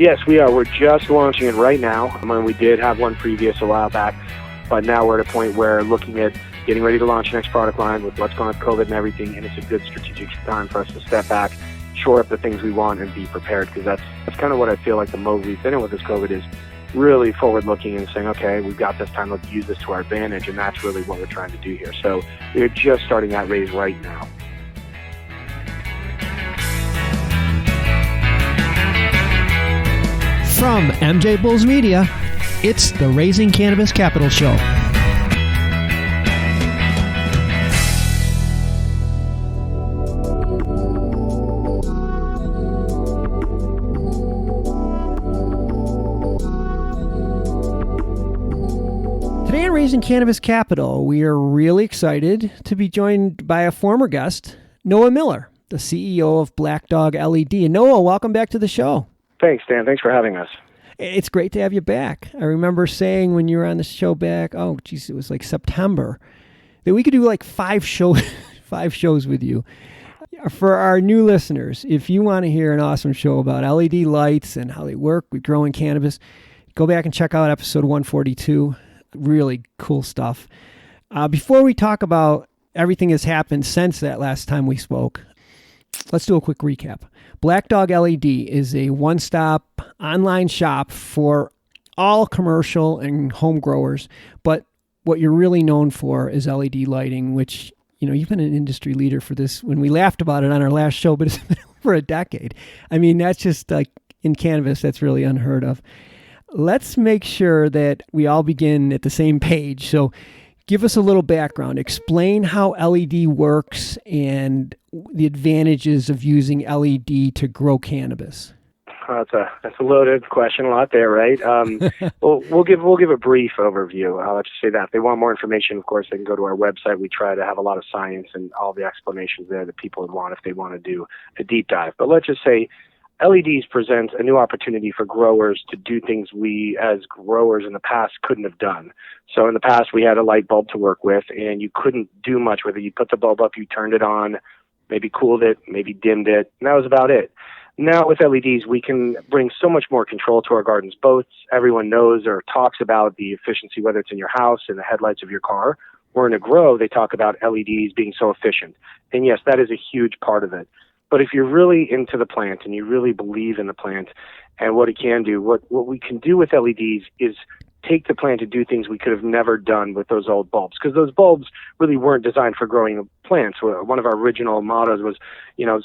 Yes, we are. We're just launching it right now. I mean, we did have one previous a while back, but now we're at a point where looking at getting ready to launch the next product line with what's going on with COVID and everything, and it's a good strategic time for us to step back, shore up the things we want, and be prepared, because that's kind of what I feel like the mode we've been in with this COVID is really forward-looking and saying, okay, we've got this time, let's use this to our advantage, and that's really what we're trying to do here. So we're just starting that raise right now. From MJBulls Media, it's the Raising Cannabis Capital Show. Today on Raising Cannabis Capital, we are really excited to be joined by a former guest, Noah Miller, the CEO of Black Dog LED. And Noah, welcome back to the show. Thanks, Dan. Thanks for having us. It's great to have you back. I remember saying when you were on the show back, it was like September, that we could do like 5 shows with you. For our new listeners, if you want to hear an awesome show about LED lights and how they work with growing cannabis, go back and check out episode 142. Really cool stuff. Before we talk about everything that's happened since that last time we spoke, let's do a quick recap. Black Dog LED is a one-stop online shop for all commercial and home growers, but what you're really known for is LED lighting, which, you've been an industry leader for this when we laughed about it on our last show, but it's been over a decade. I mean, that's just like in cannabis, that's really unheard of. Let's make sure that we all begin at the same page. So give us a little background. Explain how LED works and the advantages of using LED to grow cannabis. That's a loaded question, a lot there, right? We'll give a brief overview. I'll just say that. If they want more information, of course, they can go to our website. We try to have a lot of science and all the explanations there that people would want if they want to do a deep dive. But let's just say LEDs present a new opportunity for growers to do things we as growers in the past couldn't have done. So in the past, we had a light bulb to work with, and you couldn't do much with it. You put the bulb up, you turned it on, maybe cooled it, maybe dimmed it, and that was about it. Now with LEDs, we can bring so much more control to our gardens. Both everyone knows or talks about the efficiency, whether it's in your house, in the headlights of your car, or in a grow, they talk about LEDs being so efficient. And yes, that is a huge part of it. But if you're really into the plant and you really believe in the plant and what it can do, what we can do with LEDs is take the plant to do things we could have never done with those old bulbs, because those bulbs really weren't designed for growing plants. One of our original mottos was,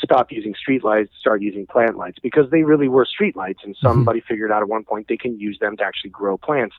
stop using street lights, start using plant lights, because they really were street lights, and somebody figured out at one point they can use them to actually grow plants.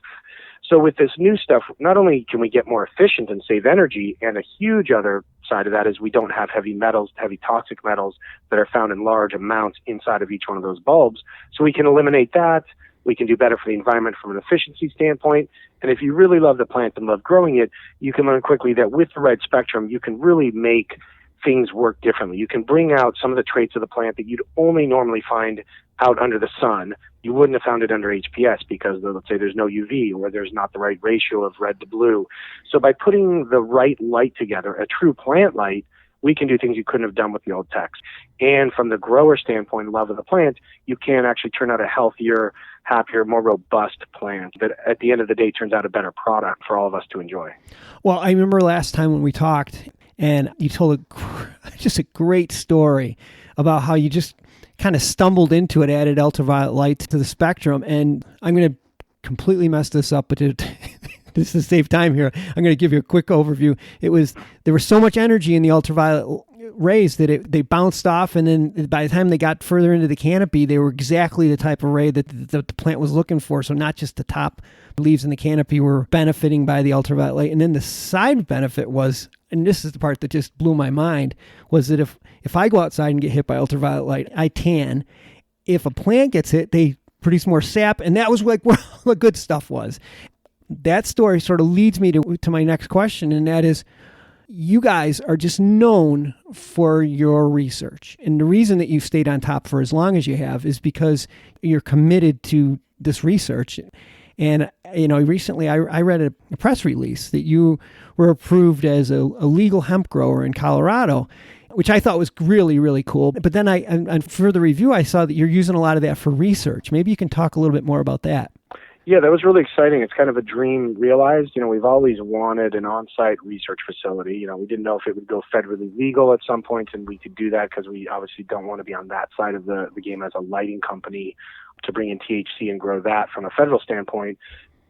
So with this new stuff, not only can we get more efficient and save energy, and a huge other side of that is we don't have heavy metals, heavy toxic metals that are found in large amounts inside of each one of those bulbs. So we can eliminate that. We can do better for the environment from an efficiency standpoint. And if you really love the plant and love growing it, you can learn quickly that with the right spectrum, you can really make things work differently. You can bring out some of the traits of the plant that you'd only normally find out under the sun. You wouldn't have found it under HPS because, let's say, there's no UV or there's not the right ratio of red to blue. So by putting the right light together, a true plant light, we can do things you couldn't have done with the old techs. And from the grower standpoint, love of the plant, you can actually turn out a healthier, happier, more robust plant that at the end of the day turns out a better product for all of us to enjoy. Well, I remember last time when we talked and you told just a great story about how you just kind of stumbled into it, added ultraviolet light to the spectrum. And I'm going to completely mess this up, but this is save time here. I'm going to give you a quick overview. There was so much energy in the ultraviolet rays that they bounced off, and then by the time they got further into the canopy, they were exactly the type of ray that the plant was looking for. So not just the top leaves in the canopy were benefiting by the ultraviolet light, and then the side benefit was, and this is the part that just blew my mind, was that if I go outside and get hit by ultraviolet light, I tan. If a plant gets hit, they produce more sap, and that was like where all the good stuff was. That story sort of leads me to my next question, and that is, you guys are just known for your research. And the reason that you've stayed on top for as long as you have is because you're committed to this research. And, recently I read a press release that you were approved as a legal hemp grower in Colorado, which I thought was really, really cool. But then on further review, I saw that you're using a lot of that for research. Maybe you can talk a little bit more about that. Yeah, that was really exciting. It's kind of a dream realized. We've always wanted an on-site research facility. We didn't know if it would go federally legal at some point, and we could do that because we obviously don't want to be on that side of the game as a lighting company to bring in THC and grow that from a federal standpoint.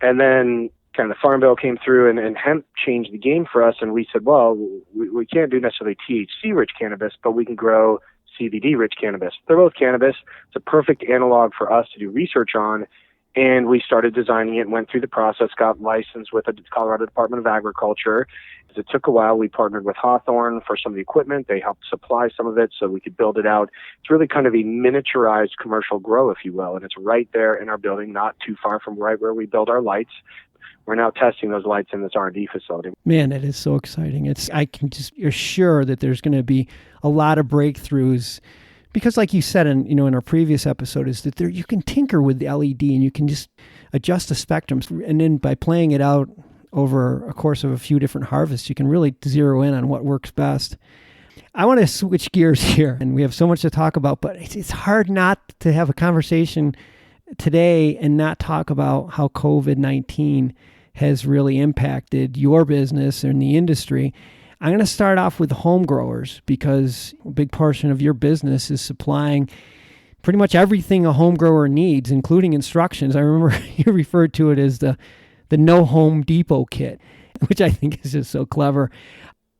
And then kind of the Farm Bill came through and hemp changed the game for us. And we said, well, we can't do necessarily THC-rich cannabis, but we can grow CBD-rich cannabis. They're both cannabis. It's a perfect analog for us to do research on. And we started designing it, went through the process, got licensed with the Colorado Department of Agriculture. It took a while. We partnered with Hawthorne for some of the equipment. They helped supply some of it so we could build it out. It's really kind of a miniaturized commercial grow, if you will. And it's right there in our building, not too far from right where we build our lights. We're now testing those lights in this R&D facility. Man, it is so exciting. You're sure that there's going to be a lot of breakthroughs. Because like you said in our previous episode, is that you can tinker with the LED and you can just adjust the spectrums. And then by playing it out over a course of a few different harvests, you can really zero in on what works best. I want to switch gears here, and we have so much to talk about, but it's hard not to have a conversation today and not talk about how COVID-19 has really impacted your business and the industry. I'm going to start off with home growers because a big portion of your business is supplying pretty much everything a home grower needs, including instructions. I remember you referred to it as the No Home Depot kit, which I think is just so clever.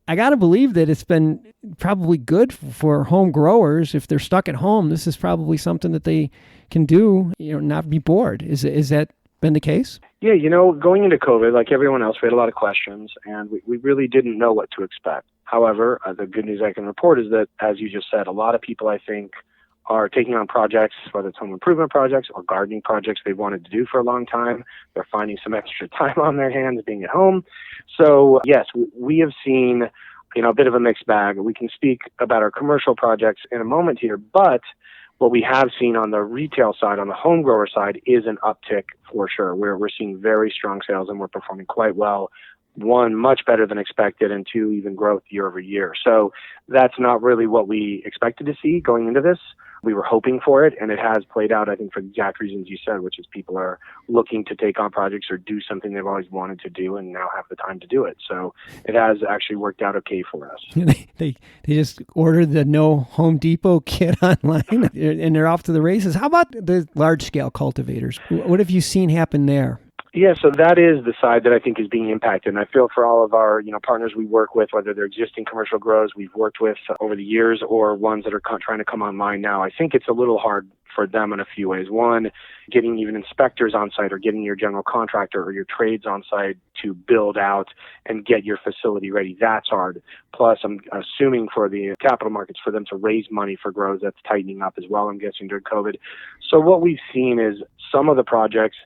I got to believe that it's been probably good for home growers. If they're stuck at home, this is probably something that they can do, not be bored. Is that been the case? Yeah, going into COVID, like everyone else, we had a lot of questions, and we really didn't know what to expect. However, the good news I can report is that, as you just said, a lot of people, I think, are taking on projects, whether it's home improvement projects or gardening projects they've wanted to do for a long time. They're finding some extra time on their hands being at home. So, yes, we have seen a bit of a mixed bag. We can speak about our commercial projects in a moment here, but what we have seen on the retail side, on the home grower side, is an uptick for sure. We're seeing very strong sales and we're performing quite well. One, much better than expected, and two, even growth year over year. So that's not really what we expected to see going into this. We were hoping for it, and it has played out, I think, for the exact reasons you said, which is people are looking to take on projects or do something they've always wanted to do and now have the time to do it. So it has actually worked out okay for us. They just ordered the No Home Depot kit online, and they're off to the races. How about the large-scale cultivators? What have you seen happen there? Yeah, so that is the side that I think is being impacted. And I feel for all of our partners we work with, whether they're existing commercial grows we've worked with over the years or ones that are trying to come online now, I think it's a little hard for them in a few ways. One, getting even inspectors on site or getting your general contractor or your trades on site to build out and get your facility ready. That's hard. Plus, I'm assuming for the capital markets for them to raise money for grows, that's tightening up as well, I'm guessing, during COVID. So what we've seen is some of the projects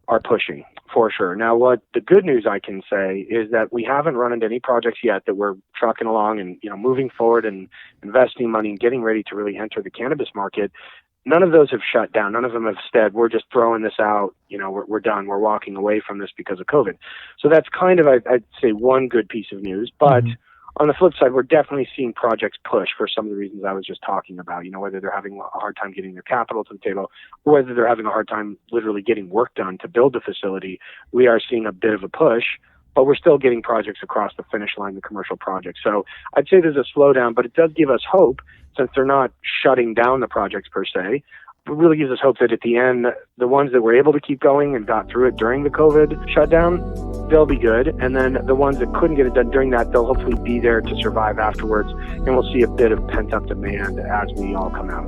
are pushing for sure. Now, what the good news I can say is that we haven't run into any projects yet that we're trucking along and moving forward and investing money and getting ready to really enter the cannabis market. None of those have shut down. None of them have said, we're just throwing this out. We're done. We're walking away from this because of COVID. So that's kind of, I'd say, one good piece of news. But on the flip side, we're definitely seeing projects push for some of the reasons I was just talking about, whether they're having a hard time getting their capital to the table or whether they're having a hard time literally getting work done to build the facility. We are seeing a bit of a push, but we're still getting projects across the finish line, the commercial projects. So I'd say there's a slowdown, but it does give us hope since they're not shutting down the projects per se. It really gives us hope that at the end, the ones that were able to keep going and got through it during the COVID shutdown, they'll be good. And then the ones that couldn't get it done during that, they'll hopefully be there to survive afterwards. And we'll see a bit of pent-up demand as we all come out.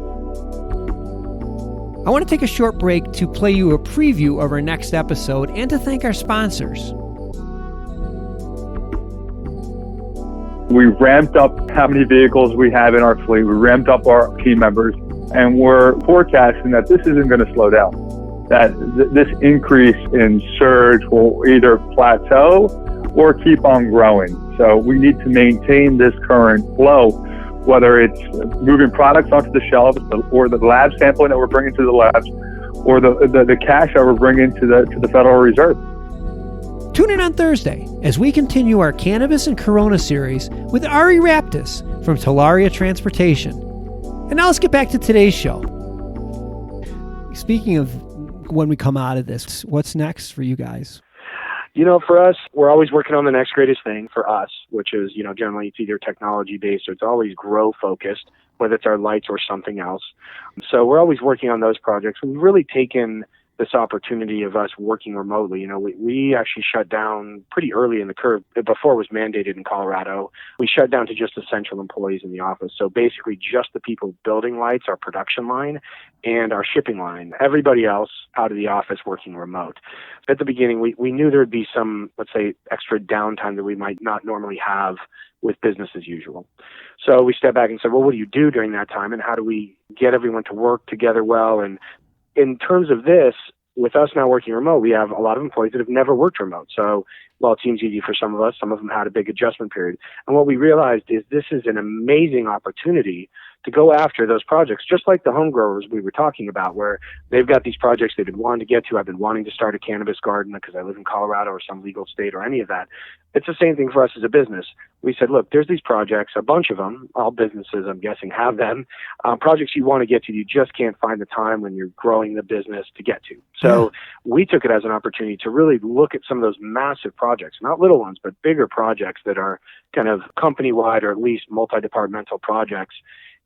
I want to take a short break to play you a preview of our next episode and to thank our sponsors. We ramped up how many vehicles we have in our fleet. We ramped up our team members. And we're forecasting that this isn't going to slow down, that this increase in surge will either plateau or keep on growing. So we need to maintain this current flow, whether it's moving products onto the shelves or the lab sampling that we're bringing to the labs or the cash that we're bringing to the Federal Reserve. Tune in on Thursday as we continue our Cannabis and Corona series with Ari Raptis from Talaria Transportation. And now let's get back to today's show. Speaking of when we come out of this, what's next for you guys? For us, we're always working on the next greatest thing for us, which is, generally it's either technology-based or it's always grow-focused, whether it's our lights or something else. So we're always working on those projects. We've really taken this opportunity of us working remotely. We actually shut down pretty early in the curve. Before it was mandated in Colorado, we shut down to just essential employees in the office. So basically just the people building lights, our production line, and our shipping line. Everybody else out of the office working remote. At the beginning, we knew there would be some, let's say, extra downtime that we might not normally have with business as usual. So we stepped back and said, well, what do you do during that time, and how do we get everyone to work together well? And in terms of this, with us now working remote, we have a lot of employees that have never worked remote. So, it seems easy for some of us. Some of them had a big adjustment period. And what we realized is this is an amazing opportunity to go after those projects, just like the home growers we were talking about, where they've got these projects they've been wanting to get to. I've been wanting to start a cannabis garden because I live in Colorado or some legal state or any of that. It's the same thing for us as a business. We said, look, there's these projects, a bunch of them, all businesses, I'm guessing, have them, projects you want to get to, you just can't find the time when you're growing the business to get to. So we took it as an opportunity to really look at some of those massive projects, not little ones, but bigger projects that are kind of company-wide or at least multi-departmental projects,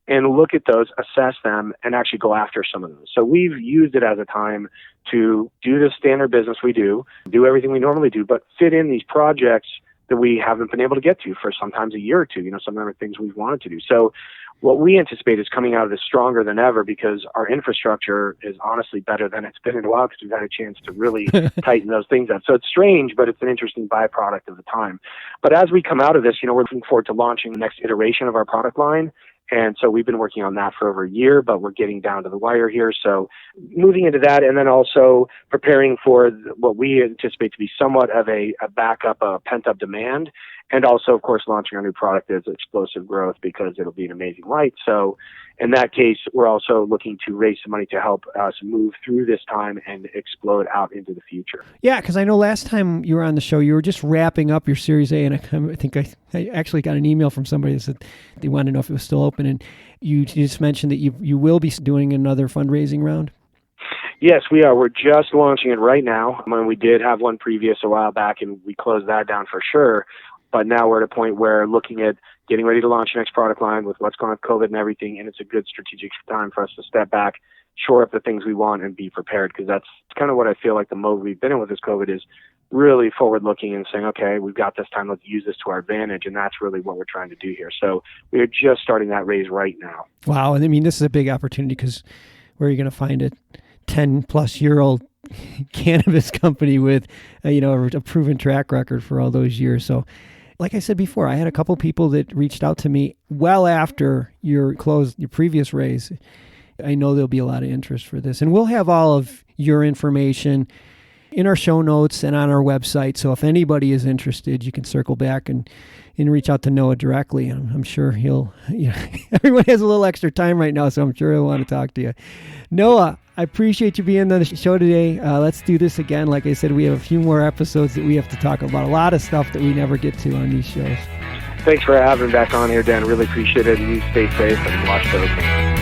and look at those, assess them, and actually go after some of those. So we've used it as a time to do the standard business we do everything we normally do, but fit in these projects that we haven't been able to get to for sometimes a year or two. Some of them are things we've wanted to do. So what we anticipate is coming out of this stronger than ever, because our infrastructure is honestly better than it's been in a while, because we've had a chance to really tighten those things up. So it's strange, but it's an interesting byproduct of the time. But as we come out of this, we're looking forward to launching the next iteration of our product line. And so we've been working on that for over a year, but we're getting down to the wire here. So moving into that, and then also preparing for what we anticipate to be somewhat of a backup, a pent-up demand. And also, of course, launching our new product is explosive growth, because it'll be an amazing light. So in that case, we're also looking to raise some money to help us move through this time and explode out into the future. Yeah, because I know last time you were on the show, you were just wrapping up your Series A, and I think I actually got an email from somebody that said they wanted to know if it was still open. And you just mentioned that you will be doing another fundraising round. Yes, we are. We're just launching it right now. We did have one previous a while back, and we closed that down for sure. But now we're at a point where looking at getting ready to launch the next product line with what's going on with COVID and everything, and it's a good strategic time for us to step back, shore up the things we want, and be prepared, because that's kind of what I feel like the mode we've been in with this COVID is really forward-looking and saying, okay, we've got this time, let's use this to our advantage, and that's really what we're trying to do here. So we are just starting that raise right now. Wow, and this is a big opportunity, because where are you going to find a 10-plus-year-old cannabis company with a proven track record for all those years? So like I said before, I had a couple people that reached out to me well after your previous raise. I know there'll be a lot of interest for this. And we'll have all of your information in our show notes and on our website. So if anybody is interested, you can circle back and reach out to Noah directly. I'm sure everyone has a little extra time right now, so I'm sure he'll want to talk to you. Noah, I appreciate you being on the show today. Let's do this again. Like I said, we have a few more episodes that we have to talk about. A lot of stuff that we never get to on these shows. Thanks for having me back on here, Dan. Really appreciate it. And you stay safe and watch those things.